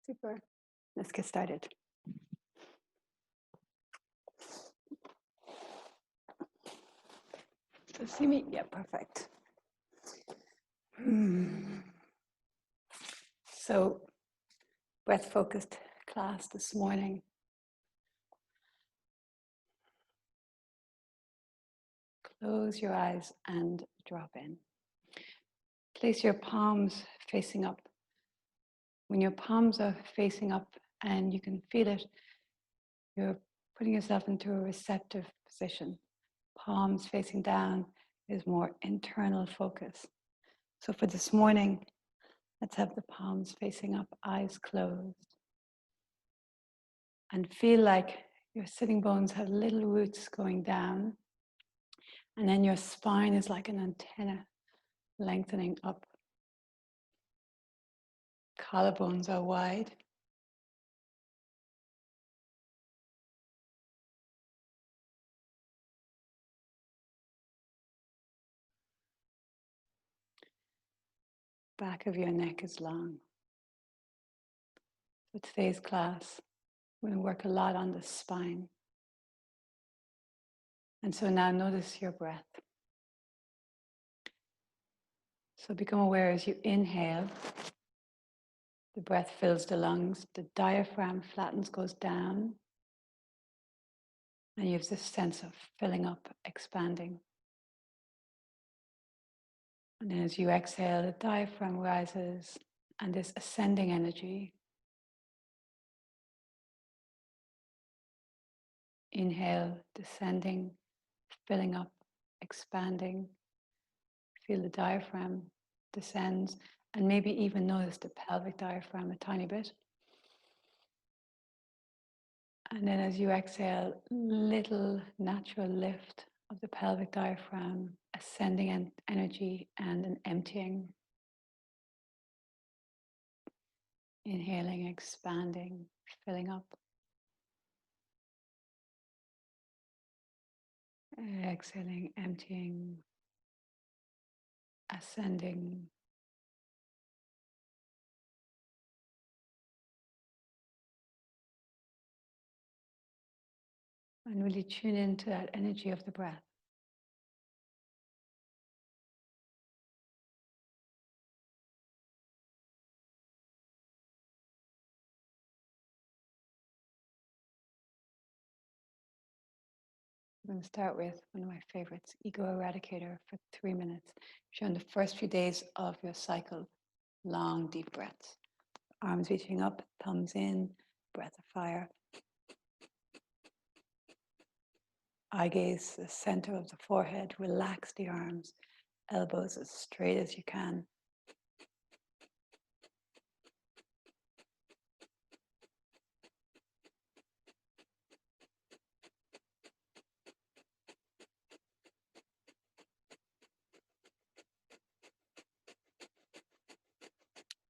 Super. Let's get started. So see me? Yeah, perfect. So, breath-focused class this morning. Close your eyes and drop in. Place your palms facing up. When your palms are facing up and you can feel it, you're putting yourself into a receptive position. Palms facing down is more internal focus. So for this morning, let's have the palms facing up, eyes closed. And feel like your sitting bones have little roots going down. And then your spine is like an antenna lengthening up. Collarbones are wide. Back of your neck is long. For today's class, we're going to work a lot on the spine. And so now notice your breath. So become aware as you inhale, the breath fills the lungs, the diaphragm flattens, goes down, and you have this sense of filling up, expanding. And then as you exhale, the diaphragm rises, and this ascending energy. Inhale, descending, filling up, expanding. Feel the diaphragm descends, and maybe even notice the pelvic diaphragm a tiny bit. And then as you exhale, little natural lift of the pelvic diaphragm, ascending energy and an emptying. Inhaling, expanding, filling up. Exhaling, emptying, ascending. And really tune into that energy of the breath. I'm going to start with one of my favorites, Ego Eradicator for 3 minutes. Showing the first few days of your cycle, long, deep breaths. Arms reaching up, thumbs in, breath of fire. Eye gaze, the center of the forehead, relax the arms, elbows as straight as you can.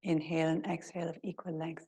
Inhale and exhale of equal length.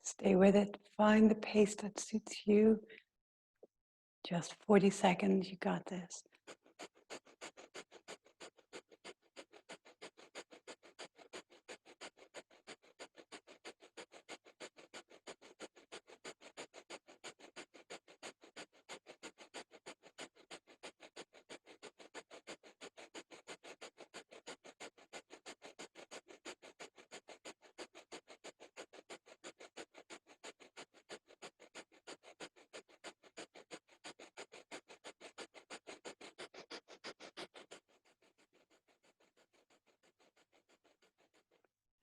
Stay with it. Find the pace that suits you. Just 40 seconds. You got this.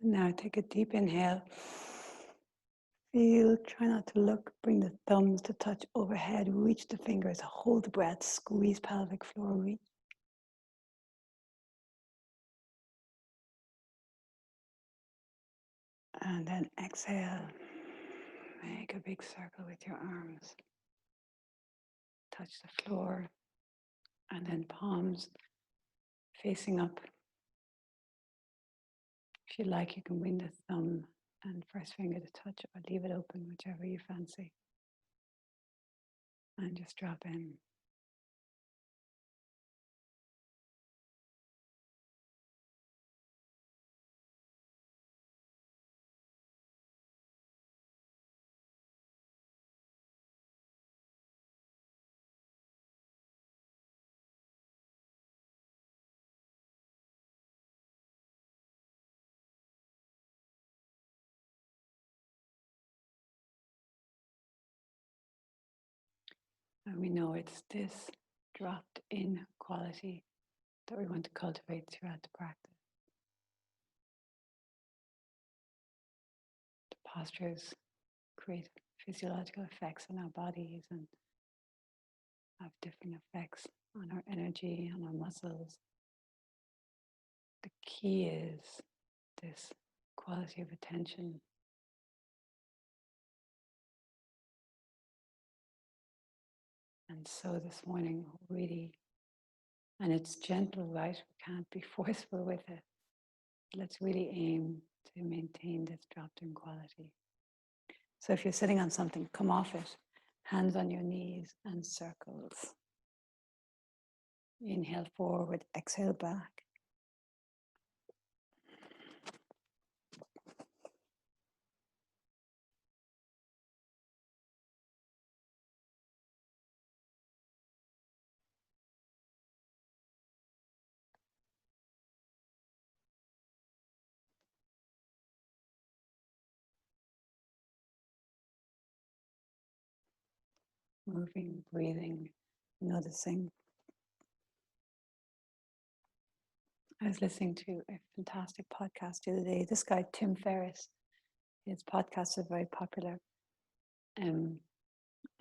Now take a deep inhale. Feel, try not to look, bring the thumbs to touch overhead, reach the fingers, hold the breath, squeeze pelvic floor, reach. And then exhale. Make a big circle with your arms. Touch the floor. And then palms facing up. If you like, you can bring the thumb and first finger to touch or leave it open, whichever you fancy. And just drop in. And we know it's this dropped in quality that we want to cultivate throughout the practice. The postures create physiological effects on our bodies and have different effects on our energy, on our muscles. The key is this quality of attention. And so this morning, really, and it's gentle, right? We can't be forceful with it. Let's really aim to maintain this dropped in quality. So if you're sitting on something, come off it, hands on your knees and circles. Inhale forward, exhale back. Moving, breathing, noticing. I was listening to a fantastic podcast the other day. This guy, Tim Ferriss, his podcasts are very popular. And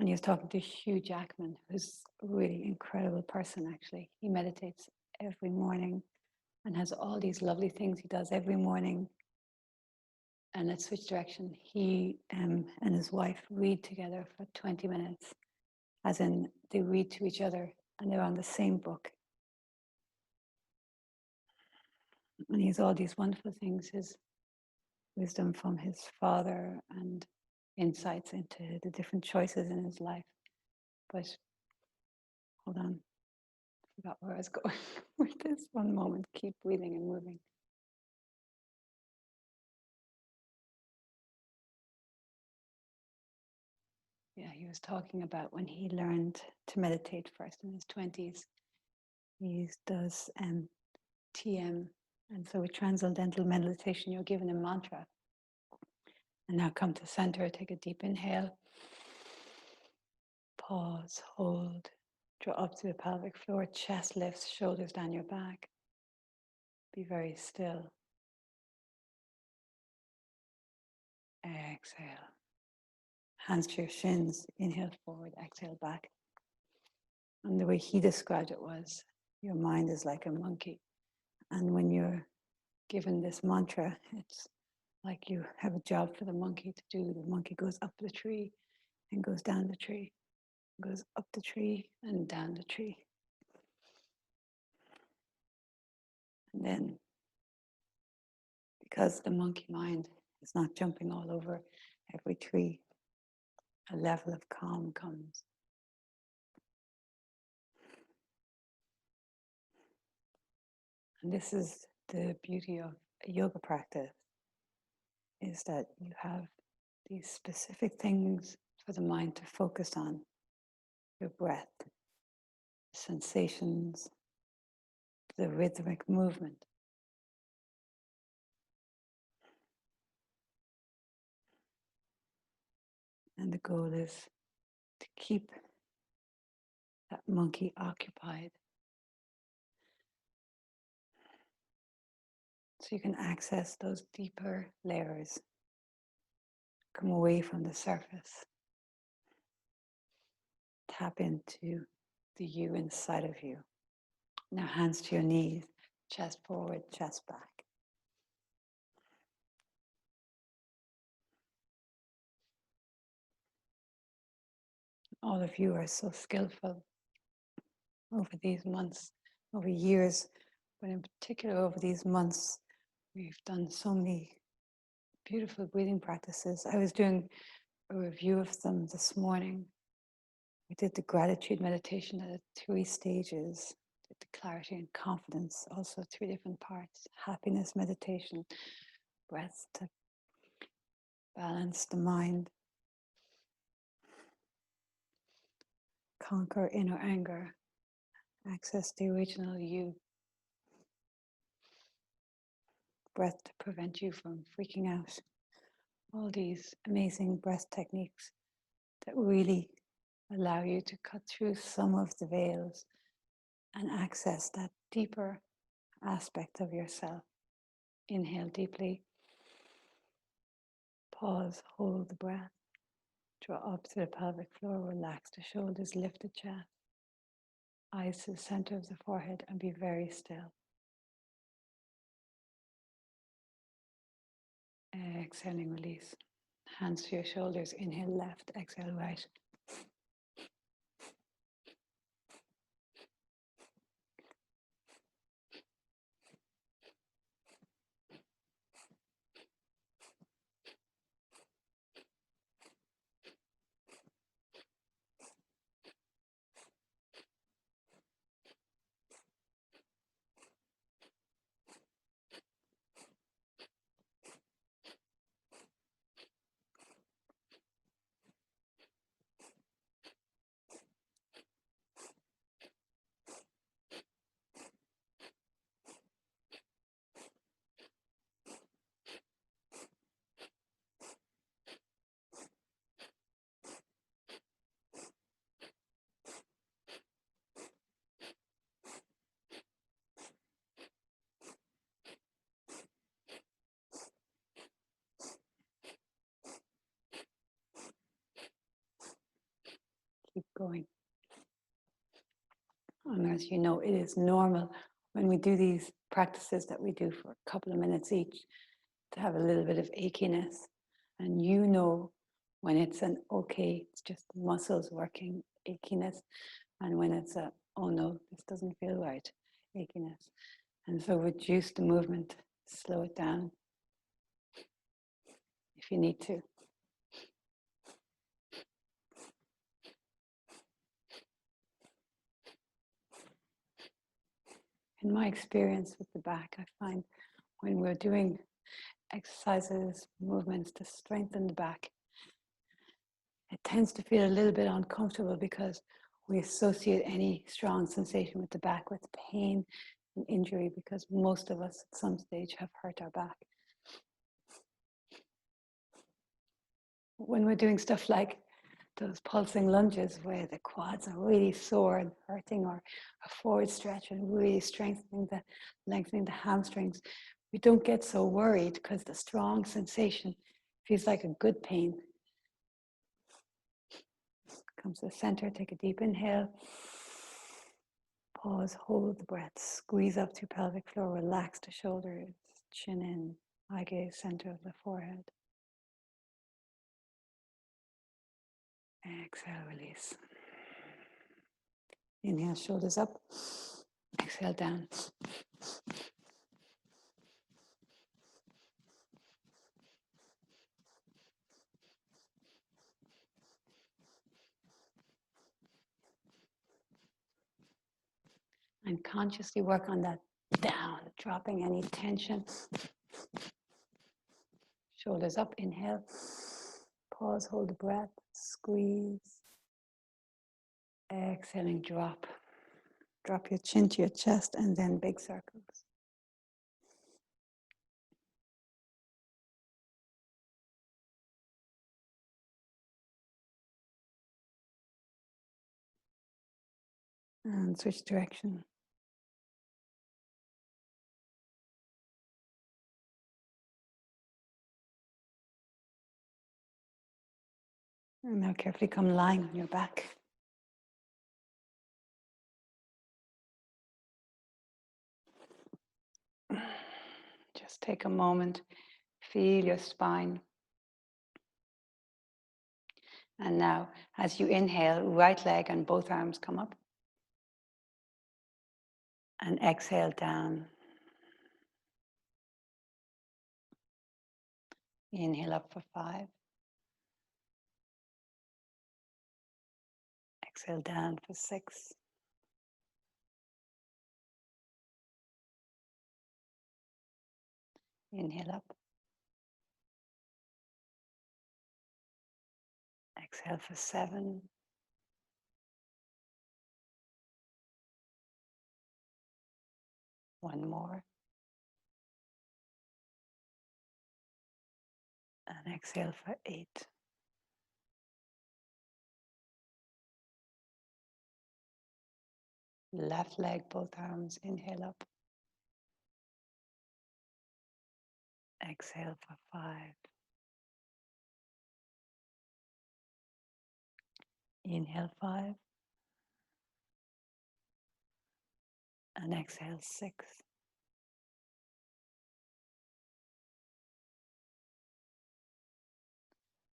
he was talking to Hugh Jackman, who's a really incredible person, actually. He meditates every morning and has all these lovely things he does every morning. And let's switch direction. He and his wife read together for 20 minutes, as in they read to each other and they're on the same book. And he has all these wonderful things, his wisdom from his father and insights into the different choices in his life. But hold on, I forgot where I was going with this. One moment, keep breathing and moving. Yeah, he was talking about when he learned to meditate first in his 20s. He does TM. And so with transcendental meditation, you're given a mantra. And now come to center, take a deep inhale. Pause, hold, draw up to the pelvic floor, chest lifts, shoulders down your back. Be very still. Exhale. Hands to your shins, inhale forward, exhale back. And the way he described it was, your mind is like a monkey. And when you're given this mantra, it's like you have a job for the monkey to do. The monkey goes up the tree and goes down the tree, goes up the tree and down the tree. And then, because the monkey mind is not jumping all over every tree, a level of calm comes. And this is the beauty of a yoga practice, is that you have these specific things for the mind to focus on. Your breath, sensations, the rhythmic movement. And the goal is to keep that monkey occupied, so you can access those deeper layers, come away from the surface, tap into the you inside of you. Now hands to your knees, chest forward, chest back. All of you are so skillful over these months, over years, but in particular over these months, we've done so many beautiful breathing practices. I was doing a review of them this morning. We did the gratitude meditation at 3 stages, did the clarity and confidence, also 3 different parts, happiness meditation, breath to balance the mind, conquer inner anger, access the original you, breath to prevent you from freaking out. All these amazing breath techniques that really allow you to cut through some of the veils and access that deeper aspect of yourself. Inhale deeply, pause, hold the breath, draw up to the pelvic floor, relax the shoulders, lift the chest, eyes to the center of the forehead, and be very still. Exhaling, release. Hands to your shoulders, inhale left, exhale right. Keep going. And as you know, it is normal when we do these practices that we do for a couple of minutes each to have a little bit of achiness. And you know when it's an okay, it's just muscles working, achiness. And when it's a, oh no, this doesn't feel right, achiness. And so reduce the movement, slow it down if you need to. In my experience with the back, I find when we're doing exercises, movements to strengthen the back, it tends to feel a little bit uncomfortable because we associate any strong sensation with the back with pain and injury, because most of us at some stage have hurt our back. When we're doing stuff like those pulsing lunges where the quads are really sore and hurting, or a forward stretch and really lengthening the hamstrings, we don't get so worried because the strong sensation feels like a good pain. Come to the center, take a deep inhale. Pause, hold the breath, squeeze up through pelvic floor, relax the shoulders, chin in, eye gaze, center of the forehead. Exhale, release. Inhale, shoulders up. Exhale, down. And consciously work on that down, dropping any tension. Shoulders up, inhale. Pause, hold the breath, squeeze. Exhaling, drop. Drop your chin to your chest and then big circles. And switch direction. And now carefully come lying on your back. Just take a moment, feel your spine. And now, as you inhale, right leg and both arms come up. And exhale down. Inhale up for 5. Exhale down for 6. Inhale up. Exhale for 7. One more. And exhale for 8. Left leg, both arms, inhale up. Exhale for 5. Inhale 5. And exhale 6.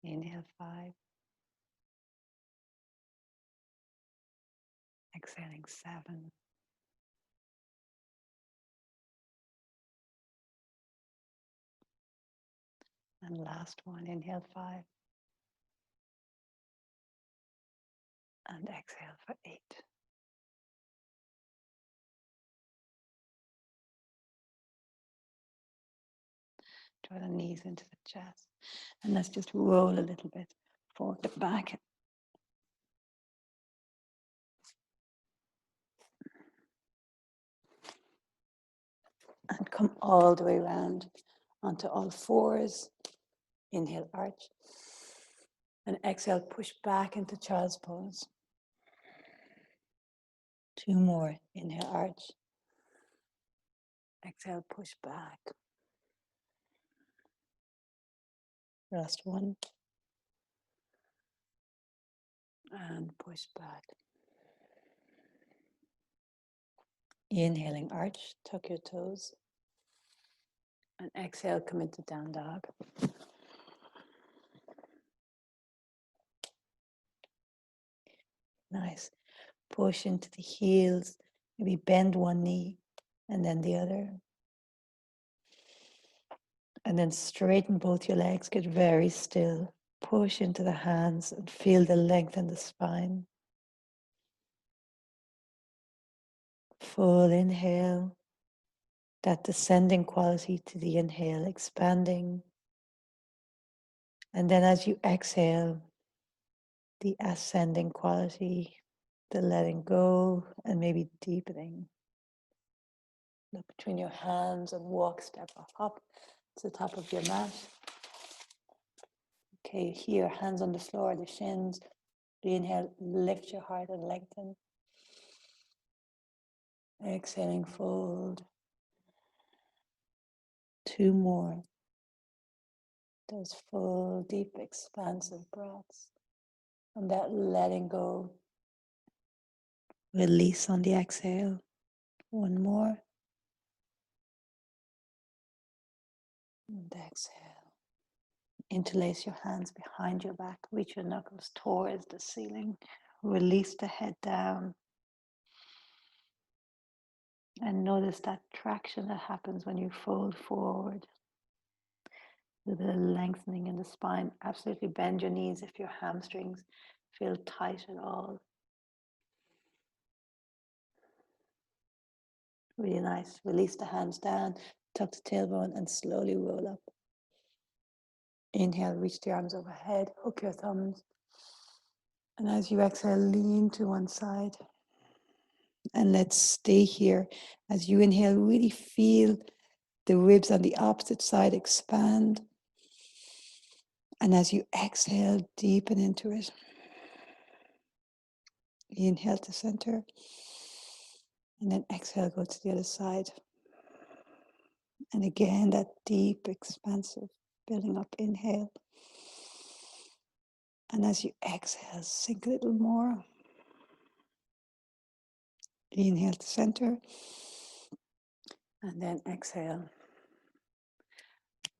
Inhale 5. Exhaling 7. And last one, inhale 5. And exhale for 8. Draw the knees into the chest. And let's just roll a little bit forward and back. And come all the way around onto all fours. Inhale, arch. And exhale, push back into child's pose. 2 more. Inhale, arch. Exhale, push back. Last one. And push back. Inhaling, arch. Tuck your toes. And exhale, come into down dog. Nice. Push into the heels. Maybe bend one knee and then the other. And then straighten both your legs. Get very still. Push into the hands and feel the length in the spine. Full inhale. That descending quality to the inhale, expanding. And then as you exhale, the ascending quality, the letting go and maybe deepening. Look between your hands and walk, step up to the top of your mat. Okay, here, hands on the floor, the shins. Inhale, lift your heart and lengthen. Exhaling, fold. 2 more. Those full, deep, expansive breaths. And that letting go. Release on the exhale. 1 more. And exhale. Interlace your hands behind your back. Reach your knuckles towards the ceiling. Release the head down. And notice that traction that happens when you fold forward. A little bit of lengthening in the spine. Absolutely bend your knees if your hamstrings feel tight at all. Really nice. Release the hands down, tuck the tailbone and slowly roll up. Inhale, reach the arms overhead, hook your thumbs. And as you exhale, lean to one side. And let's stay here. As you inhale, really feel the ribs on the opposite side expand. And as you exhale, deepen into it. Inhale to center. And then exhale, go to the other side. And again, that deep, expansive, building up inhale. And as you exhale, sink a little more. Inhale to center. And then exhale.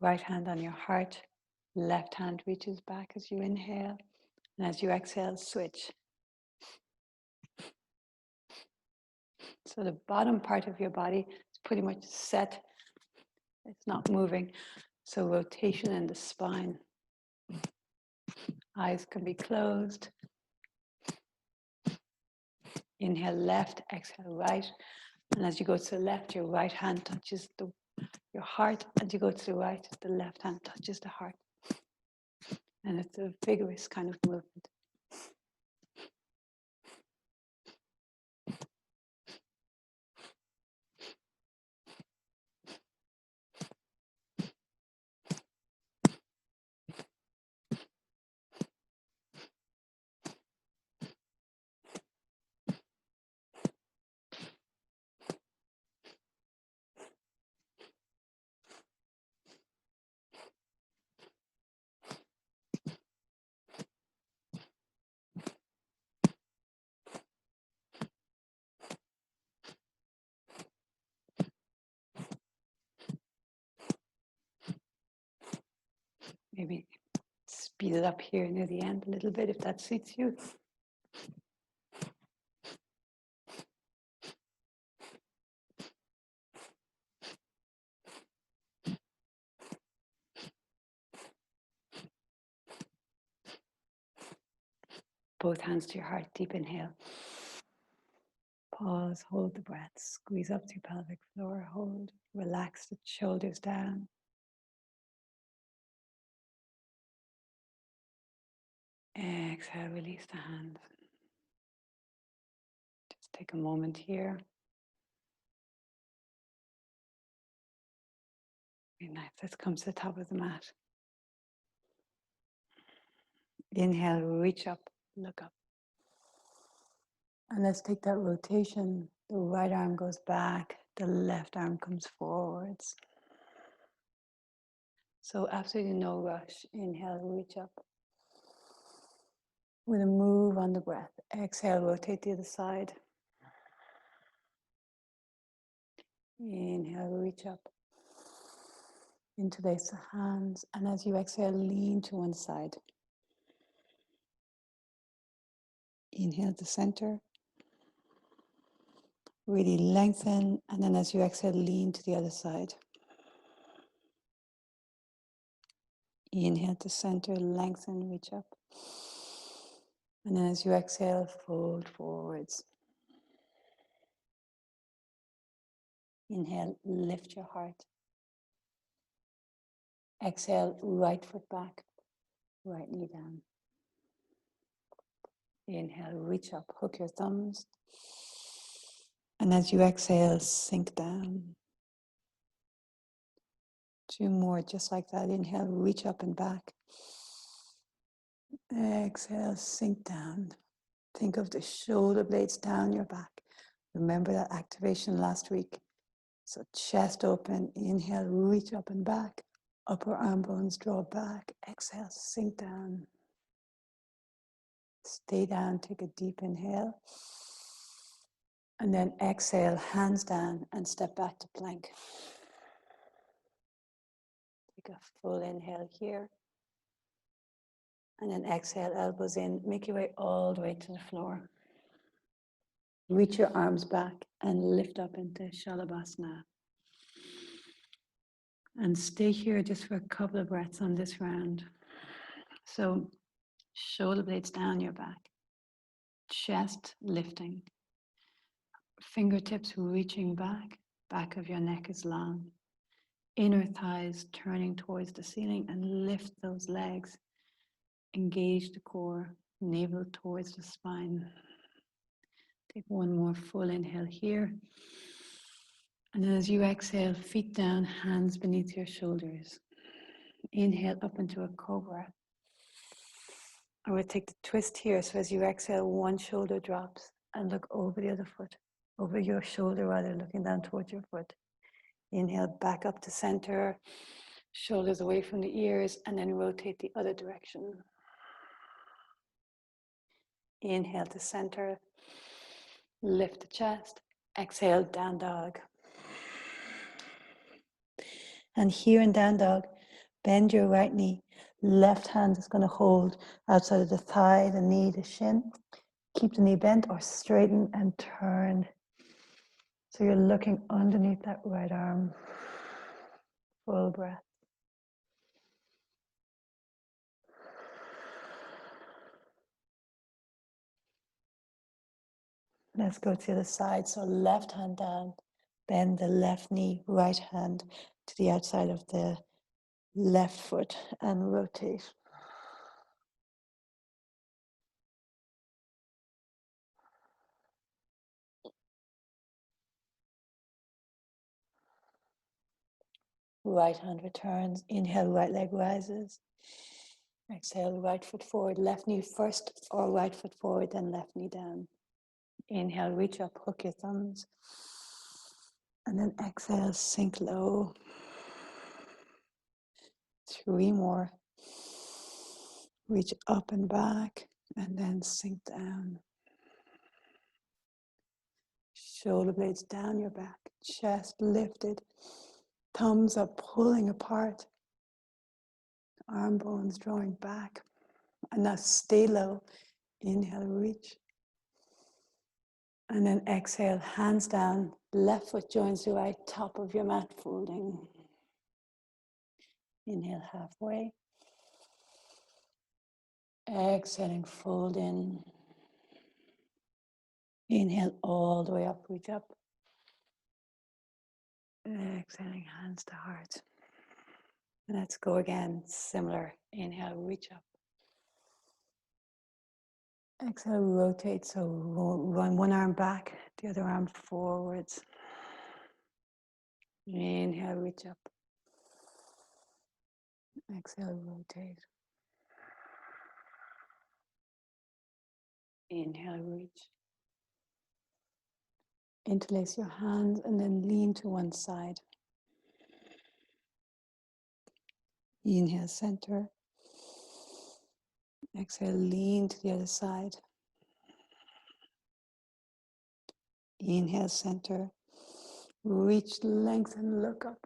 Right hand on your heart. Left hand reaches back as you inhale. And as you exhale, switch. So the bottom part of your body is pretty much set. It's not moving. So rotation in the spine. Eyes can be closed. Inhale left, exhale right. And as you go to the left, your right hand touches your heart. As you go to the right, the left hand touches the heart. And it's a vigorous kind of movement. Maybe speed it up here near the end a little bit if that suits you. Both hands to your heart, deep inhale. Pause, hold the breath, squeeze up to your pelvic floor, hold, relax the shoulders down. Exhale, release the hands. Just take a moment here. Very nice. Let's come to the top of the mat. Inhale, reach up, look up. And let's take that rotation. The right arm goes back, the left arm comes forwards. So absolutely no rush. Inhale, reach up. With a move on the breath. Exhale, rotate the other side. Inhale, reach up. Interlace the hands. And as you exhale, lean to one side. Inhale to center. Really lengthen. And then as you exhale, lean to the other side. Inhale to center, lengthen, reach up. And then as you exhale, fold forwards. Inhale, lift your heart. Exhale, right foot back, right knee down. Inhale, reach up, hook your thumbs. And as you exhale, sink down. 2 more, just like that. Inhale, reach up and back. Exhale, sink down. Think of the shoulder blades down your back. Remember that activation last week. So chest open, inhale, reach up and back. Upper arm bones draw back. Exhale, sink down. Stay down, take a deep inhale. And then exhale, hands down and step back to plank. Take a full inhale here. And then exhale, elbows in. Make your way all the way to the floor. Reach your arms back and lift up into Shalabhasana. And stay here just for a couple of breaths on this round. So shoulder blades down your back. Chest lifting. Fingertips reaching back. Back of your neck is long. Inner thighs turning towards the ceiling, and lift those legs. Engage the core, navel towards the spine. Take one more full inhale here. And then as you exhale, feet down, hands beneath your shoulders. Inhale up into a cobra. I would take the twist here. So as you exhale, one shoulder drops and look over the other foot, over your shoulder rather, looking down towards your foot. Inhale back up to center, shoulders away from the ears, and then rotate the other direction. Inhale to center, lift the chest, exhale, down dog. And here in down dog, bend your right knee. Left hand is going to hold outside of the thigh, the knee, the shin. Keep the knee bent or straighten and turn. So you're looking underneath that right arm. Full breath. Let's go to the other side. So left hand down, bend the left knee, right hand to the outside of the left foot and rotate. Right hand returns. Inhale, right leg rises. Exhale, right foot forward, left knee first, or right foot forward, then left knee down. Inhale, reach up, hook your thumbs. And then exhale, sink low. 3 more. Reach up and back, and then sink down. Shoulder blades down your back, chest lifted, thumbs up, pulling apart. Arm bones drawing back. And now stay low. Inhale, reach. And then exhale, hands down, left foot joins the right, top of your mat folding. Inhale halfway. Exhaling, fold in. Inhale all the way up, reach up. Exhaling, hands to heart. Let's go again, similar. Inhale, reach up. Exhale, rotate, so run one arm back, the other arm forwards. Inhale, reach up. Exhale, rotate. Inhale, reach. Interlace your hands and then lean to one side. Inhale, center. Exhale, lean to the other side. Inhale, center. Reach, lengthen, look up.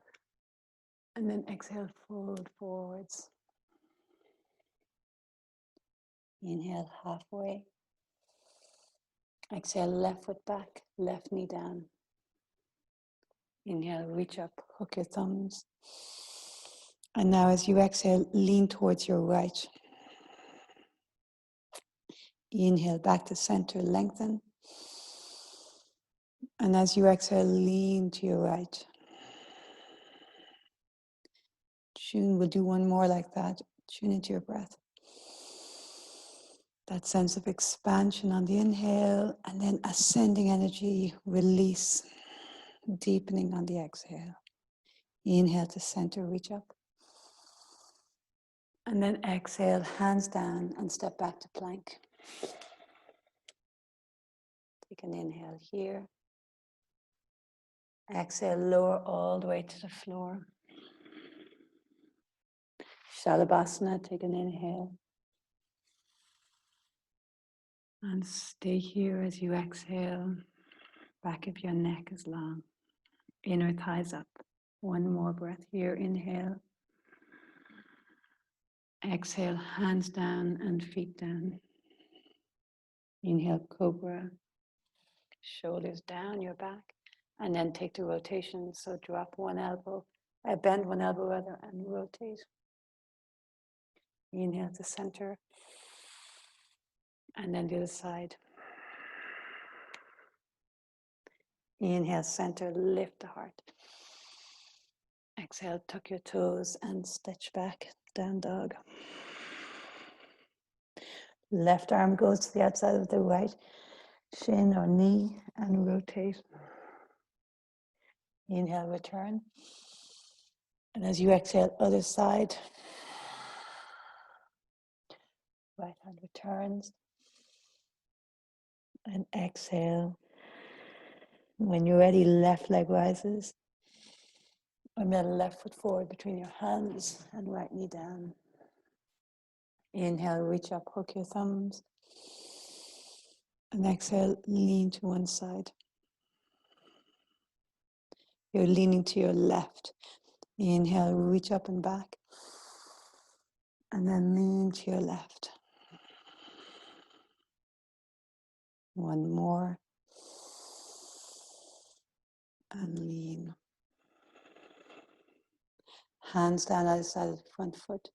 And then exhale, fold forwards. Inhale, halfway. Exhale, left foot back, left knee down. Inhale, reach up, hook your thumbs. And now as you exhale, lean towards your right. Inhale, back to center, lengthen. And as you exhale, lean to your right. Tune, we'll do one more like that. Tune into your breath. That sense of expansion on the inhale, and then ascending energy, release, deepening on the exhale. Inhale to center, reach up. And then exhale, hands down and step back to plank. Take an inhale here. Exhale, lower all the way to the floor. Shalabhasana, take an inhale. And stay here as you exhale. Back of your neck is long. Inner thighs up. One more breath here. Inhale. Exhale, hands down and feet down. Inhale, cobra. Shoulders down your back. And then take the rotation. So drop one elbow, bend one elbow rather, and rotate. Inhale to center. And then the other side. Inhale, center, lift the heart. Exhale, tuck your toes and stretch back, down dog. Left arm goes to the outside of the right shin or knee and rotate. Inhale, return. And as you exhale, other side. Right hand returns. And exhale. When you're ready, left leg rises. And then left foot forward between your hands and right knee down. Inhale, reach up, hook your thumbs. And exhale, lean to one side. You're leaning to your left. Inhale, reach up and back. And then lean to your left. One more. And lean. Hands down either side of the front foot.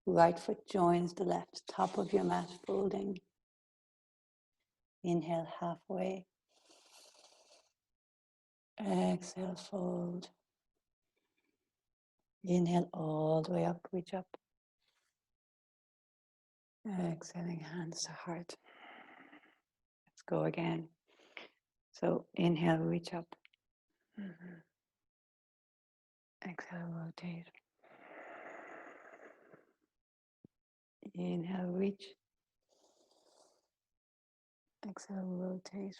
Right foot joins the left. Top of your mat folding. Inhale, halfway. Exhale, fold. Inhale all the way up, reach up. Exhaling, hands to heart. Let's go again. So inhale, reach up. Exhale, rotate. Inhale, reach. Exhale, rotate.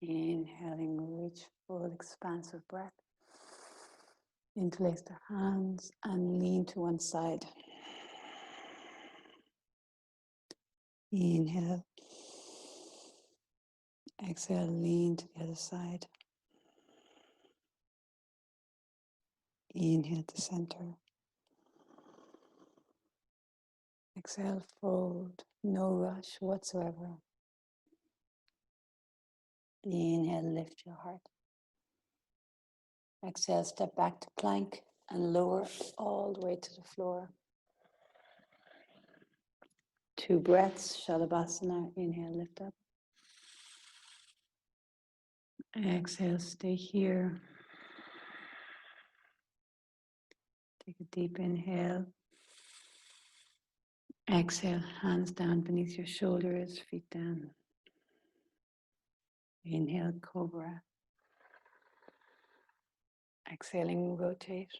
Inhaling, reach, full expansive breath. Interlace the hands and lean to one side. Inhale. Exhale, lean to the other side. Inhale to center. Exhale, fold. No rush whatsoever. Inhale, lift your heart. Exhale, step back to plank and lower all the way to the floor. 2 breaths, Shalabhasana. Inhale, lift up. Exhale, stay here. Take a deep inhale. Exhale, hands down beneath your shoulders, feet down. Inhale, cobra. Exhaling, rotate.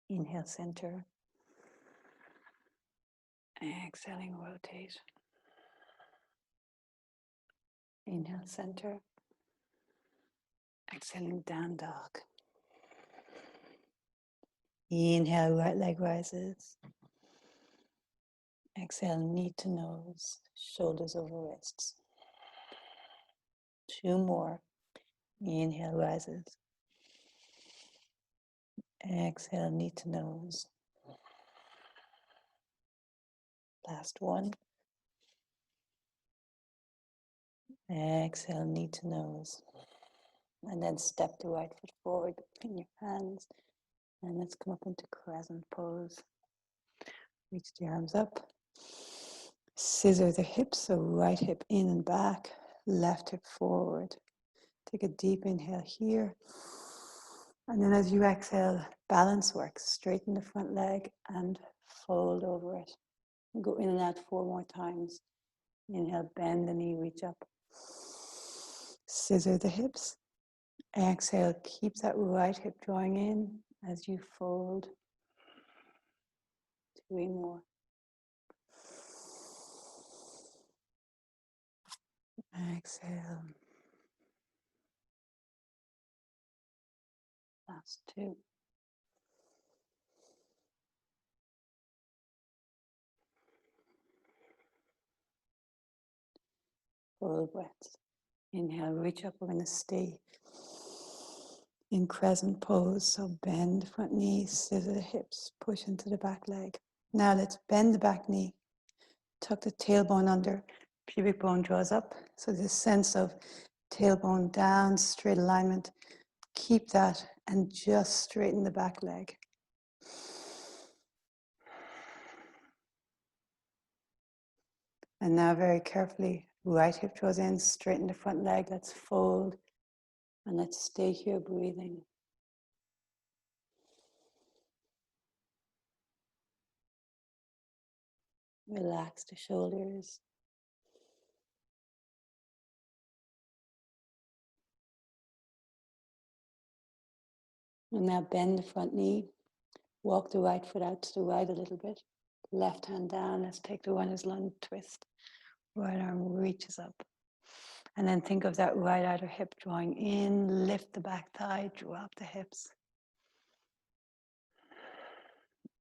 Inhale, center. Exhaling, rotate. Inhale, center. Exhaling, down dog. Inhale, right leg rises. Exhale, knee to nose, shoulders over wrists. 2 more. Inhale, rises. Exhale, knee to nose. Last one. Exhale, knee to nose. And then step the right foot forward between your hands. And let's come up into crescent pose. Reach the arms up. Scissor the hips, so right hip in and back, left hip forward. Take a deep inhale here. And then as you exhale, balance work. Straighten the front leg and fold over it. Go in and out 4 more times. Inhale, bend the knee, reach up. Scissor the hips. Exhale, keep that right hip drawing in as you fold. 3 more. Exhale. Last 2. Full breaths. Inhale, reach up. We're going to stay in crescent pose. So bend the front knee, scissor the hips, push into the back leg. Now let's bend the back knee. Tuck the tailbone under. Pubic bone draws up. So this sense of tailbone down, straight alignment. Keep that and just straighten the back leg. And now very carefully, right hip draws in, straighten the front leg. Let's fold and let's stay here breathing. Relax the shoulders. And now bend the front knee. Walk the right foot out to the right a little bit. Left hand down. Let's take the runner's lunge twist. Right arm reaches up. And then think of that right outer hip drawing in. Lift the back thigh. Drop the hips.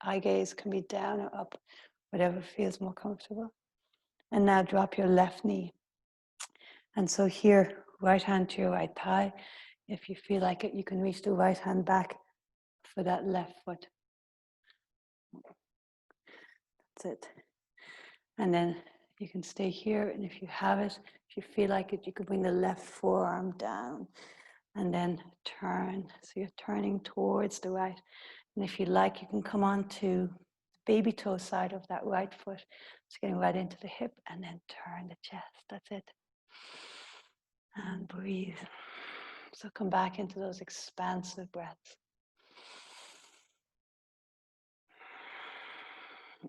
Eye gaze can be down or up. Whatever feels more comfortable. And now drop your left knee. And so here, right hand to your right thigh. If you feel like it, you can reach the right hand back for that left foot. That's it. And then you can stay here. And if you have it, if you feel like it, you could bring the left forearm down and then turn. So you're turning towards the right. And if you like, you can come on to the baby toe side of that right foot. So getting right into the hip and then turn the chest. That's it. And breathe. So come back into those expansive breaths.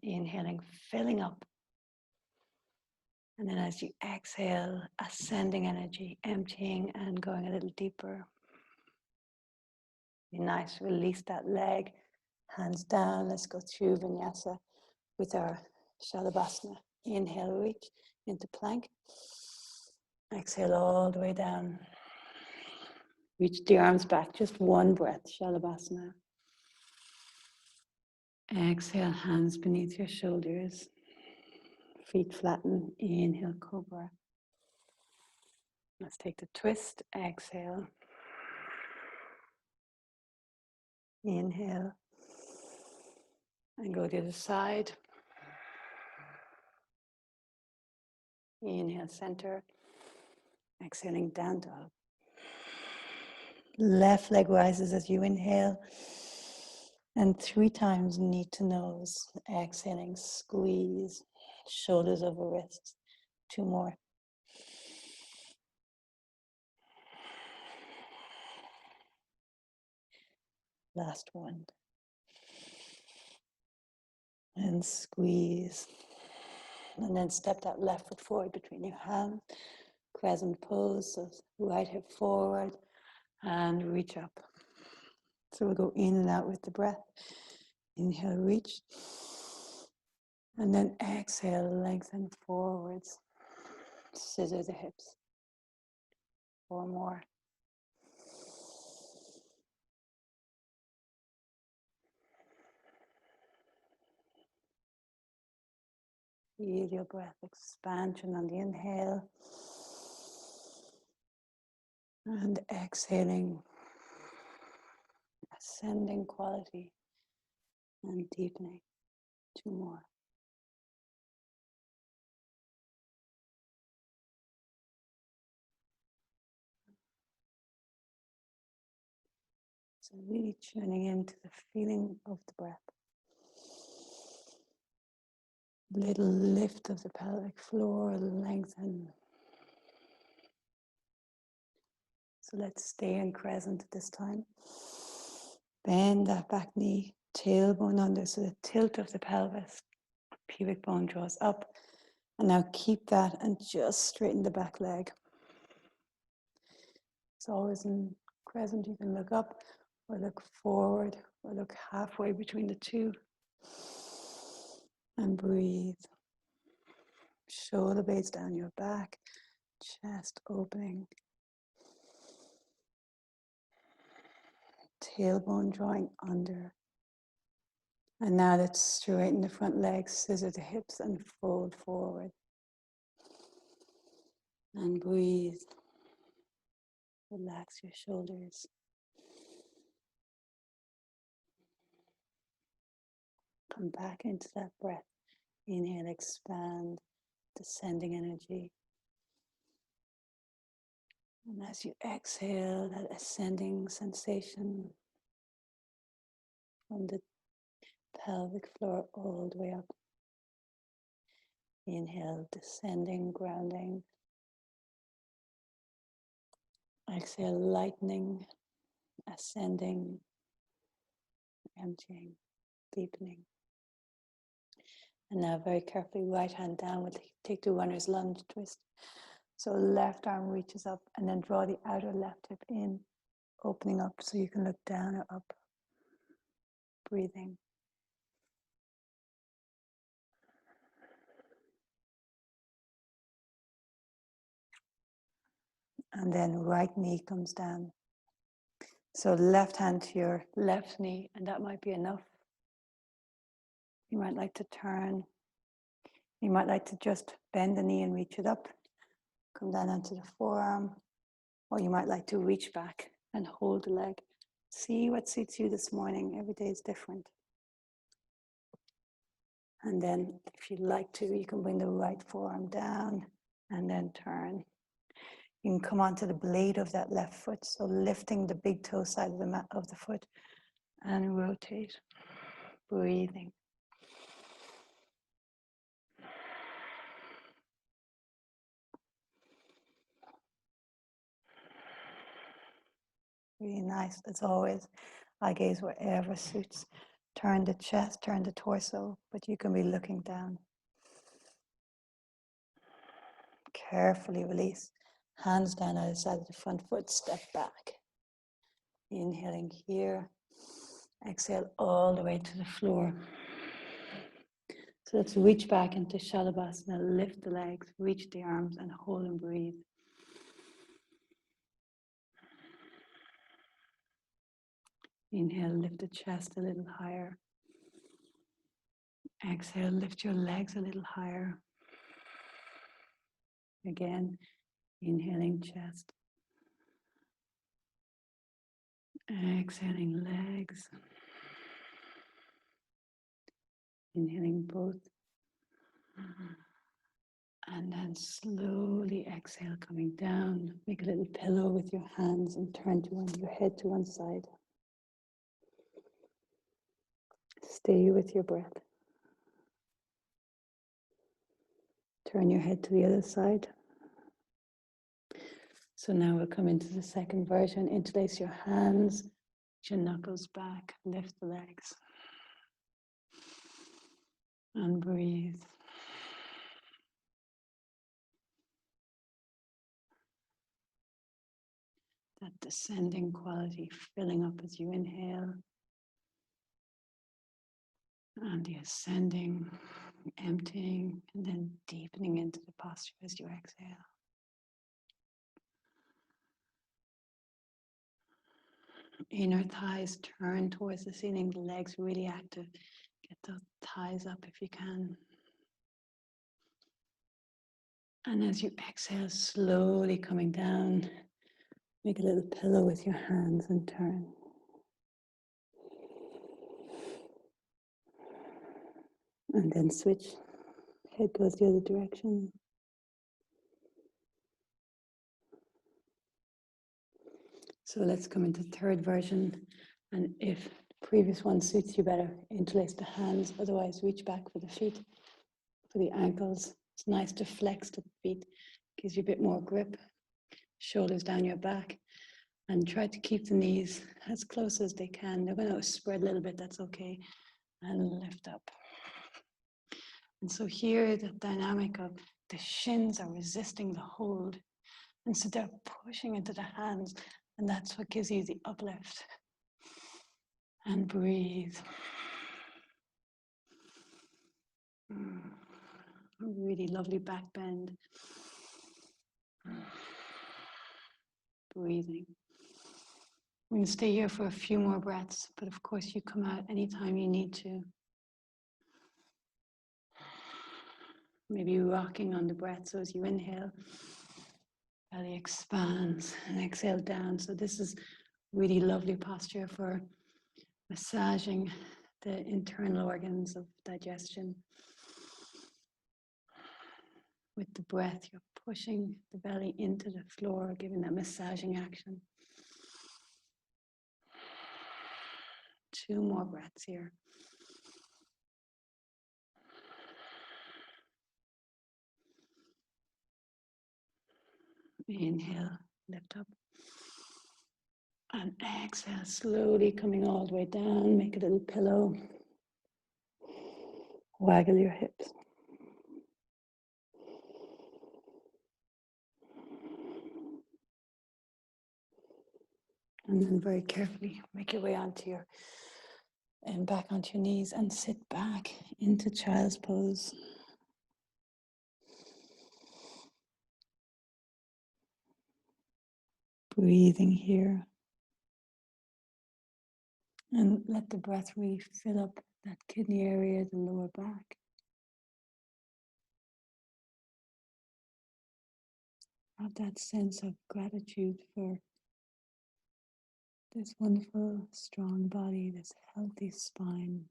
Inhaling, filling up. And then as you exhale, ascending energy, emptying and going a little deeper. Be nice, release that leg, hands down. Let's go through Vinyasa with our Shalabhasana. Inhale, reach into plank. Exhale all the way down. Reach the arms back, just one breath, Shalabhasana. Exhale, hands beneath your shoulders. Feet flatten, inhale, cobra. Let's take the twist, exhale. Inhale. And go to the other side. Inhale, center. Exhaling, down dog. Left leg rises as you inhale. And 3 times knee to nose. Exhaling, squeeze. Shoulders over wrists. 2 more. Last one. And squeeze. And then step that left foot forward between your hands. Crescent pose. So right hip forward. And reach up. So we'll go in and out with the breath. Inhale, reach. And then exhale, lengthen forwards. Scissor the hips. 4 more. Feel your breath expansion on the inhale. And exhaling. Ascending quality. And deepening. 2 more. So really tuning into the feeling of the breath. Little lift of the pelvic floor, lengthen. So let's stay in crescent at this time. Bend that back knee, tailbone under, so the tilt of the pelvis, pubic bone draws up. And now keep that and just straighten the back leg. It's always in crescent, you can look up or look forward or look halfway between the two. And breathe. Shoulder blades down your back, chest opening. Tailbone drawing under. And now let's straighten the front legs, scissor the hips and fold forward. And breathe. Relax your shoulders. Come back into that breath. Inhale, expand, descending energy. And as you exhale, that ascending sensation from the pelvic floor all the way up. Inhale, descending, grounding. Exhale, lightening, ascending, emptying, deepening. And now very carefully, right hand down, we'll take the runner's lunge twist. So left arm reaches up and then draw the outer left hip in, opening up so you can look down or up. Breathing. And then right knee comes down. So left hand to your left knee, and that might be enough. You might like to turn. You might like to just bend the knee and reach it up. Come down onto the forearm. Or you might like to reach back and hold the leg. See what suits you this morning. Every day is different. And then if you'd like to, you can bring the right forearm down and then turn. You can come onto the blade of that left foot, so lifting the big toe side of the mat of the foot and rotate, breathing. Really nice, as always. I gaze wherever suits. Turn the chest, turn the torso, but you can be looking down. Carefully release. Hands down either side of the front foot, step back. Inhaling here. Exhale all the way to the floor. So let's reach back into Shalabhasana, lift the legs, reach the arms and hold and breathe. Inhale, lift the chest a little higher. Exhale, lift your legs a little higher. Again, inhaling chest. Exhaling legs. Inhaling both. And then slowly exhale, coming down. Make a little pillow with your hands and turn your head to one side. Stay with your breath. Turn your head to the other side. So now we'll come into the second version. Interlace your hands, your knuckles back, lift the legs. And breathe. That descending quality filling up as you inhale. And the ascending, emptying, and then deepening into the posture as you exhale. Inner thighs turn towards the ceiling, the legs really active. Get those thighs up if you can. And as you exhale, slowly coming down, make a little pillow with your hands and turn. And then switch. Head goes the other direction. So let's come into third version. And if the previous one suits you better, interlace the hands. Otherwise, reach back for the feet, for the ankles. It's nice to flex the feet. Gives you a bit more grip. Shoulders down your back. And try to keep the knees as close as they can. They're going to spread a little bit, that's okay. And lift up. And so here, the dynamic of the shins are resisting the hold. And so they're pushing into the hands. And that's what gives you the uplift. And breathe. Really lovely back bend. Breathing. We can stay here for a few more breaths, but of course you come out anytime you need to. Maybe rocking on the breath, so as you inhale, belly expands and exhale down. So this is really lovely posture for massaging the internal organs of digestion. With the breath, you're pushing the belly into the floor, giving that massaging action. 2 more breaths here. Inhale, lift up. And exhale, slowly coming all the way down. Make a little pillow. Waggle your hips. And then very carefully make your way onto your and back onto your knees and sit back into child's pose. Breathing here. And let the breath really fill up that kidney area, the lower back. Have that sense of gratitude for this wonderful, strong body, this healthy spine.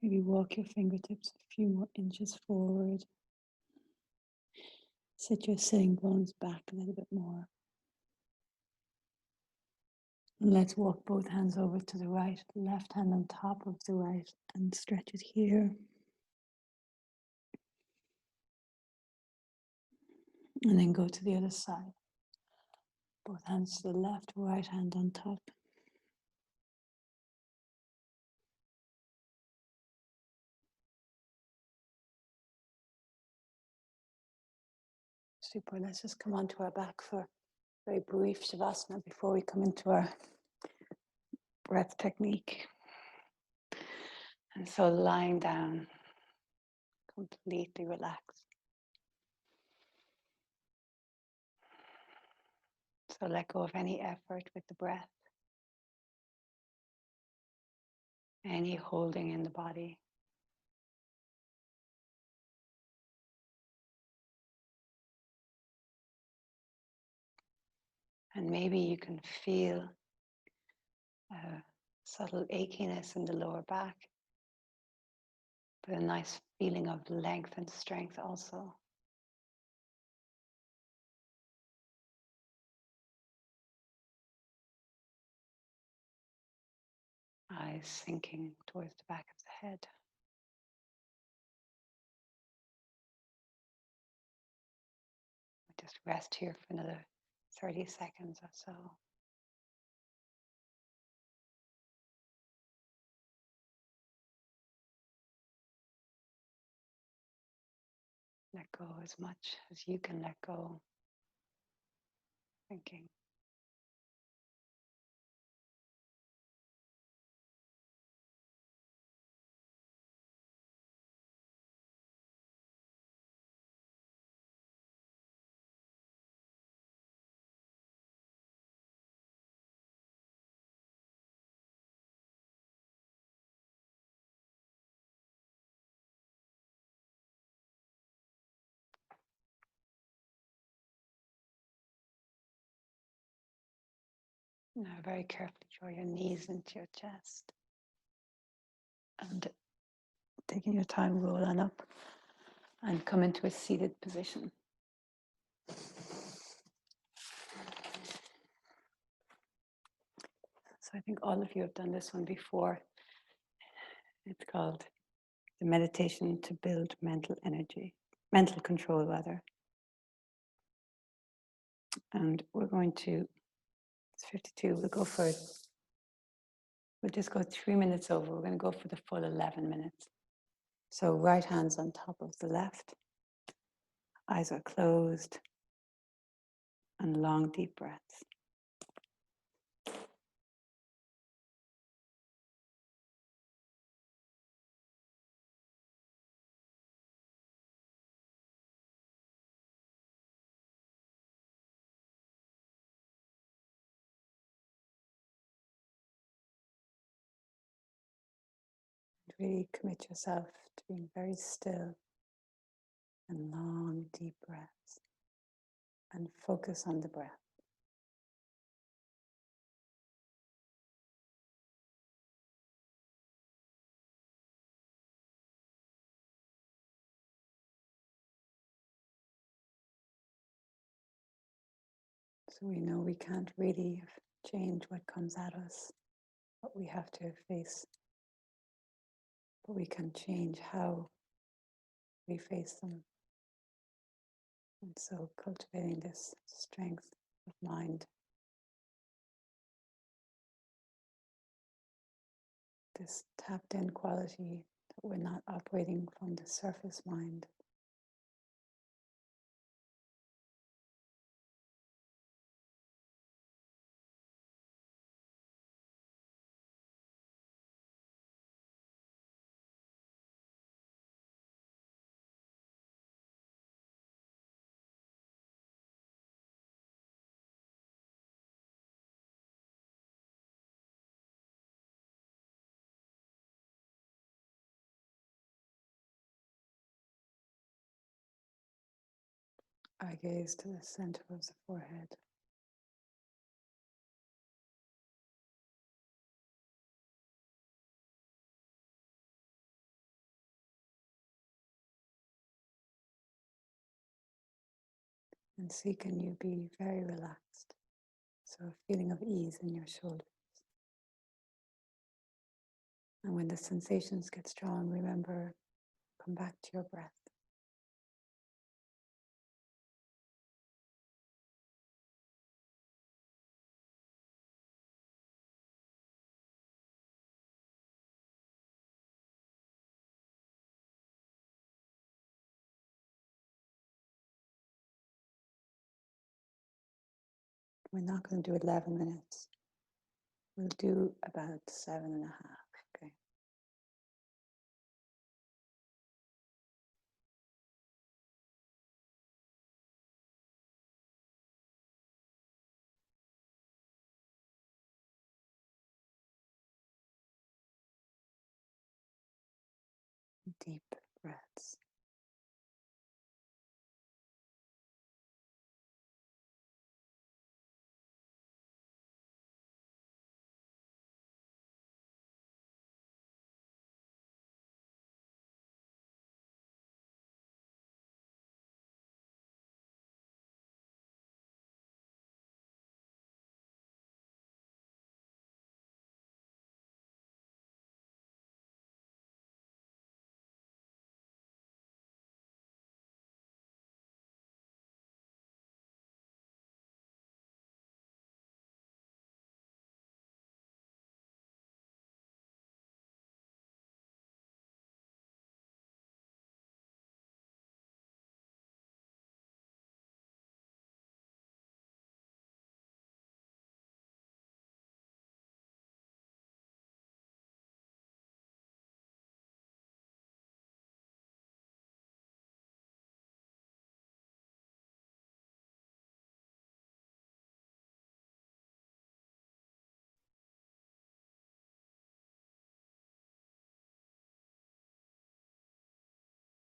Maybe walk your fingertips a few more inches forward. Sit your sitting bones back a little bit more. And let's walk both hands over to the right, left hand on top of the right, and stretch it here. And then go to the other side. Both hands to the left, right hand on top. Super. Let's just come onto our back for a very brief Shavasana before we come into our breath technique. And so lying down, completely relaxed. So let go of any effort with the breath, any holding in the body. And maybe you can feel a subtle achiness in the lower back, but a nice feeling of length and strength also. Eyes sinking towards the back of the head. Just rest here for another 30 seconds or so. Let go as much as you can let go. Thinking. Now very carefully draw your knees into your chest. And taking your time, roll on up and come into a seated position. So I think all of you have done this one before. It's called the meditation to build mental control rather. And we're going to, it's 52, we'll go for it. We'll just go 3 minutes over. We're going to go for the full 11 minutes. So right hand's on top of the left. Eyes are closed. And long, deep breaths. Really commit yourself to being very still and long, deep breaths. And focus on the breath. So we know we can't really change what comes at us, what we have to face, but we can change how we face them. And so cultivating this strength of mind, this tapped in quality that we're not operating from the surface mind. I gaze to the center of the forehead. And see, can you be very relaxed? So a feeling of ease in your shoulders. And when the sensations get strong, remember, come back to your breath. We're not going to do 11 minutes. We'll do about 7.5. Okay. Deep breaths.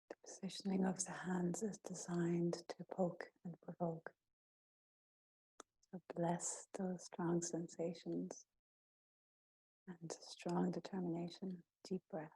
The positioning of the hands is designed to poke and provoke. So bless those strong sensations and strong determination. Deep breath.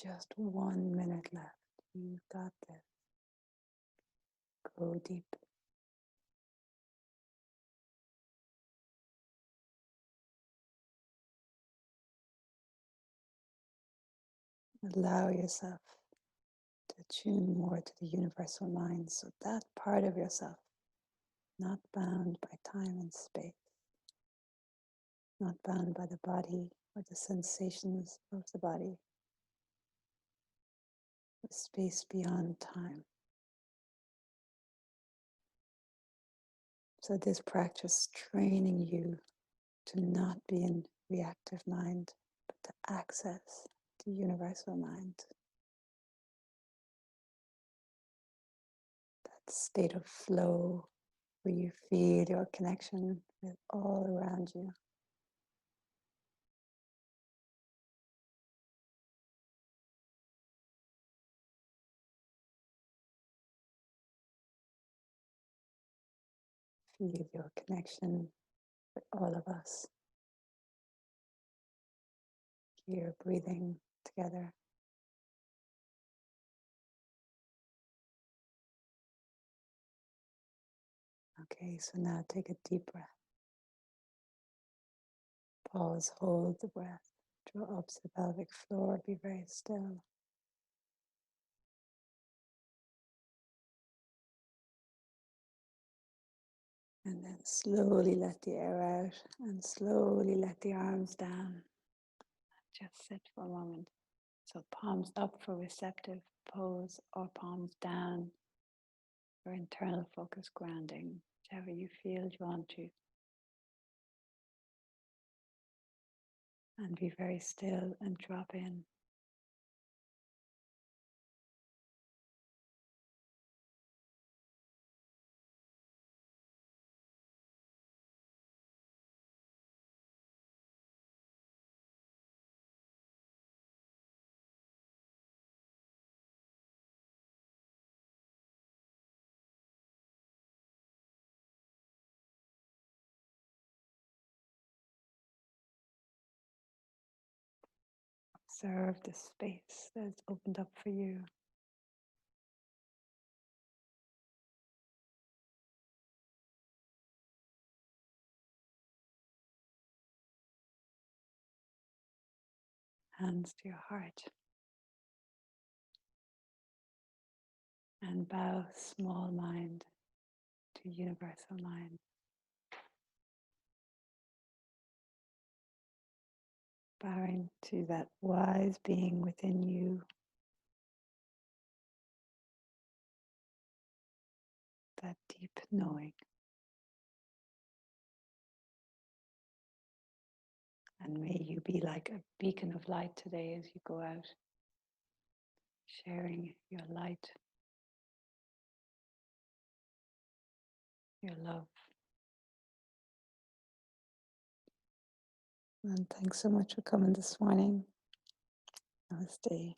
Just 1 minute left. You've got this. Go deep. Allow yourself to tune more to the universal mind. So that part of yourself, not bound by time and space, not bound by the body or the sensations of the body, the space beyond time. So this practice training you to not be in reactive mind, but to access the universal mind. That state of flow where you feel your connection with all around you. Feel your connection with all of us. Here, breathing together. Okay, so now take a deep breath. Pause, hold the breath. Draw up to the pelvic floor, be very still. And then slowly let the air out and slowly let the arms down. Just sit for a moment. So palms up for receptive pose or palms down for internal focus grounding, whichever you feel drawn to. And be very still and drop in. Observe the space that is opened up for you. Hands to your heart. And bow small mind to universal mind. Bowing to that wise being within you, that deep knowing. And may you be like a beacon of light today as you go out, sharing your light, your love. And thanks so much for coming this morning. Namaste.